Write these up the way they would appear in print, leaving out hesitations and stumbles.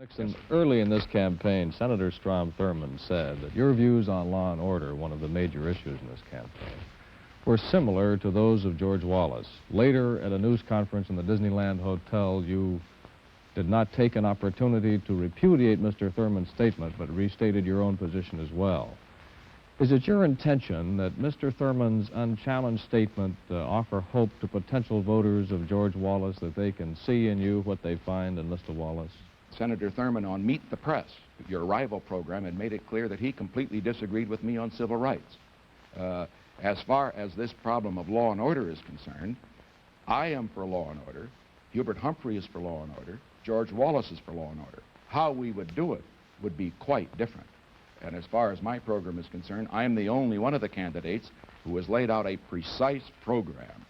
Nixon, early in this campaign, Senator Strom Thurmond said that your views on law and order, one of the major issues in this campaign, were similar to those of George Wallace. Later, at a news conference in the Disneyland Hotel, you did not take an opportunity to repudiate Mr. Thurmond's statement, but restated your own position as well. Is it your intention that Mr. Thurmond's unchallenged statement offer hope to potential voters of George Wallace, that they can see in you what they find in Mr. Wallace? Senator Thurmond, on Meet the Press, your rival program, had made it clear that he completely disagreed with me on civil rights. As far as this problem of law and order is concerned, I am for law and order, Hubert Humphrey is for law and order, George Wallace is for law and order. How we would do it would be quite different. And as far as my program is concerned, I am the only one of the candidates who has laid out a precise program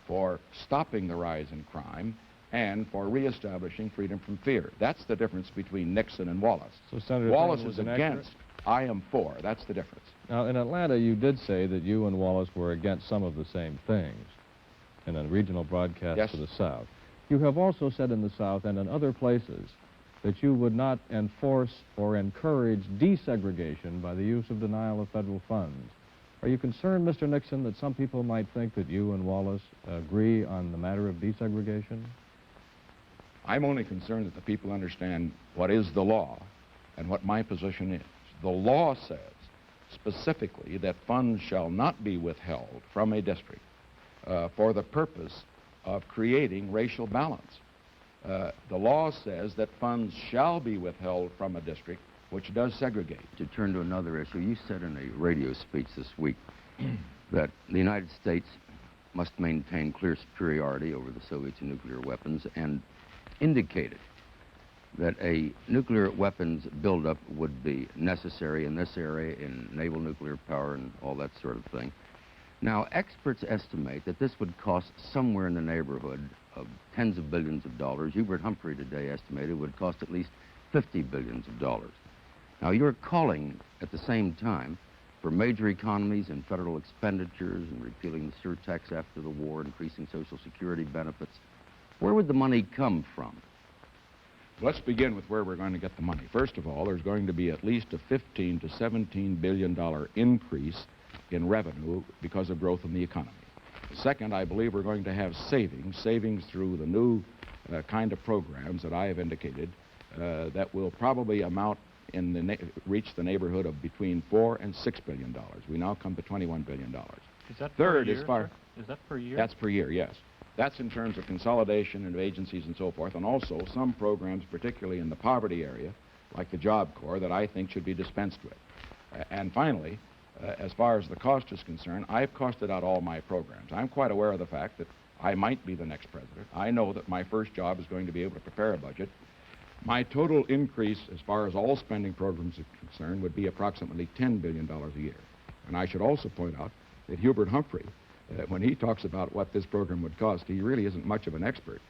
for stopping the rise in crime and for reestablishing freedom from fear. That's the difference between Nixon and Wallace. So Senator Wallace Thurmond is against, I am for. That's the difference. Now, in Atlanta, you did say that you and Wallace were against some of the same things in a regional broadcast to the South. You have also said in the South and in other places that you would not enforce or encourage desegregation by the use of denial of federal funds. Are you concerned, Mr. Nixon, that some people might think that you and Wallace agree on the matter of desegregation? I'm only concerned that the people understand what is the law and what my position is. The law says specifically that funds shall not be withheld from a district for the purpose of creating racial balance. The law says that funds shall be withheld from a district which does segregate. To turn to another issue, you said in a radio speech this week that the United States must maintain clear superiority over the Soviets in nuclear weapons, and indicated that a nuclear weapons buildup would be necessary in this area, in naval nuclear power and all that sort of thing. Now, experts estimate that this would cost somewhere in the neighborhood of tens of billions of dollars. Hubert Humphrey today estimated it would cost at least $50 billion. Now, you're calling at the same time for major economies in federal expenditures and repealing the surtax after the war, increasing Social Security benefits. Where would the money come from? Let's begin with where we're going to get the money. First of all, there's going to be at least a $15 to $17 billion increase in revenue because of growth in the economy. Second, I believe we're going to have savings through the new kind of programs that I have indicated that will probably amount reach the neighborhood of between $4 and $6 billion. We now come to $21 billion. Is that Third, per year, as far, sir? Is that per year? That's per year, yes. That's in terms of consolidation of agencies and so forth, and also some programs, particularly in the poverty area, like the Job Corps, that I think should be dispensed with. And finally, as far as the cost is concerned, I've costed out all my programs. I'm quite aware of the fact that I might be the next president. I know that my first job is going to be able to prepare a budget. My total increase, as far as all spending programs are concerned, would be approximately $10 billion a year. And I should also point out that Hubert Humphrey, when he talks about what this program would cost, he really isn't much of an expert.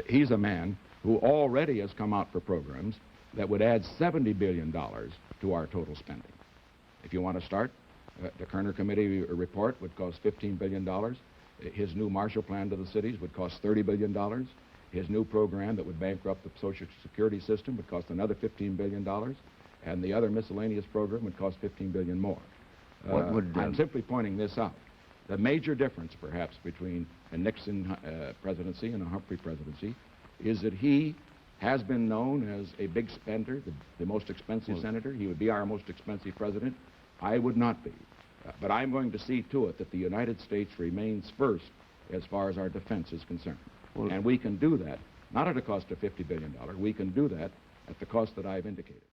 He's a man who already has come out for programs that would add $70 billion to our total spending. If you want to start, the Kerner Committee report would cost $15 billion. His new Marshall Plan to the cities would cost $30 billion. His new program that would bankrupt the Social Security system would cost another $15 billion. And the other miscellaneous program would cost $15 billion more. I'm simply pointing this out. The major difference, perhaps, between a Nixon presidency and a Humphrey presidency is that he has been known as a big spender, the most expensive senator. He would be our most expensive president. I would not be. But I'm going to see to it that the United States remains first as far as our defense is concerned. And we can do that, not at a cost of $50 billion. We can do that at the cost that I've indicated.